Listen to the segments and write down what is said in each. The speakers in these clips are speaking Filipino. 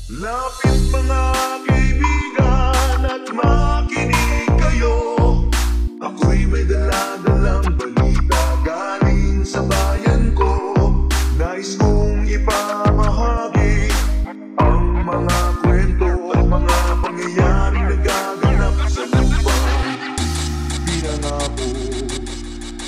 Lapit mga kaibigan at makinig kayo. Ako'y may dala-dalang balita galing sa bayan ko. Nais kong ipamahagi ang mga kwento at mga pangyayaring nagaganap sa lupang pinangako.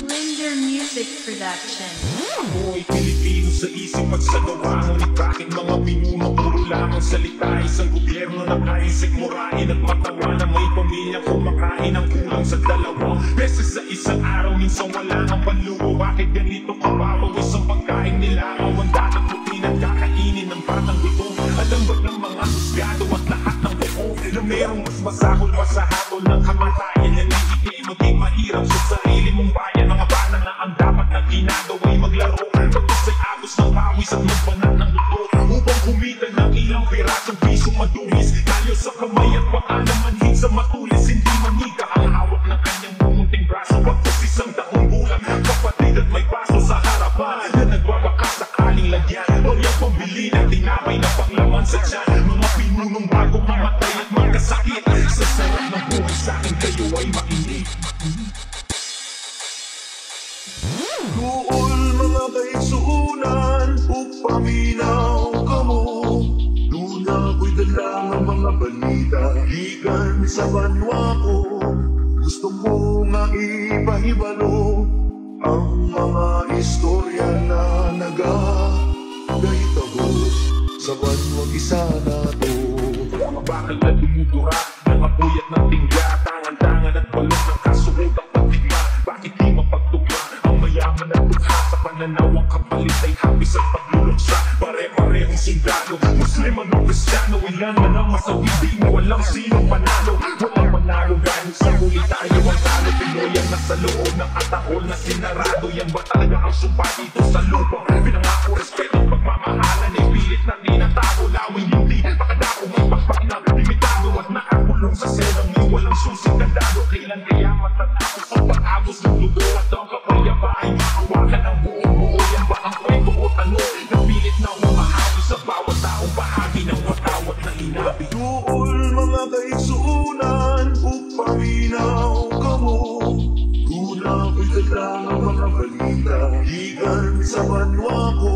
Linder Music Production. Ako'y Pilipino sa isip at sa gawa. Ngunit bakit mga pinuno puro lamang salita? Isang gobyerno na kaisip murahin at matawa na may pamilya kumakain ang kulang sa dalawang beses sa isang araw. Minsan wala ang panlugo. Bakit ganito kababaw isang pagkain nila? Ang dapat puti at kakainin ng batang gutom. Alam ba ng mga husgado at lahat ng buo na merong mas masahol pa sa hatol ng kamatayan? Yan ay hindi maging mahirap sa sarili mong bayan. Mga bata na ang dapat na ginagawa'y maglaro. Pagkasay agos ng pawis at magbanat ng luto upang kumita ng ilang pirasong pisong madumis. Tayo sa kamay at baka naman sa matulis. Hindi manika ang hawak ng kanyang mumunting braso. Pagkas isang taong bulan, kapatid at may baso sa harapan na nagbabaka sakaling lagyan o yung pambili ng tinapay na panglaman sa tiyan. Mga pinunong bagong mamatay at magkasakit. Sa sarap ng buhay sa'kin kayo ay mainit. Duol mga kaigsuunan, upaminaw ka mo. Doon ako'y dala ng mga balita gikan sa banwa ko. Gusto ko nga ipahibalo ang mga istorya na nagagahitago sa banwang isa na to. Mga bakal na dumudura ng apuyat ng tingga, tangan-tangan at balok ng kasurutang patigma. Bakit di mapagtugma ang mayaman at tukha sa pananaw? Ang kapalit ay habis at pagluluksa. Pare-parehong sindalo, Muslim o Kristiyano. Ilan man ang masawi, di mo walang sinong panalo. Walang manalo dahil sa huli tayo ang talo. Pinoy ang nasa loob ng atahol na sinarado. Yan ba talaga ang sumpa dito sa lupa? Pinangako respeto at pagmamahalan ay pilit na tinatago. Lawing hindi makadako may pakpak na limitado at nakakulong sa selang ni walang susing kandado. Kailan kaya matatapos ang pag-agos ng lugo at ang kapayapa ay makawakan ang buong buo? Yan ba ang kwento o tanong na pilit na umahagi sa bawat taong bahagi ng watawat na inabi? Duol mga kaigsuunan, upaminaw ka mo. Doon ako'y dala ng mga balita gikan sa banwa ko.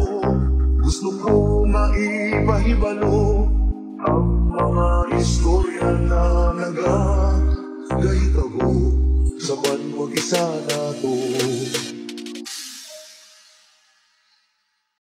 Gusto ko maipahibalo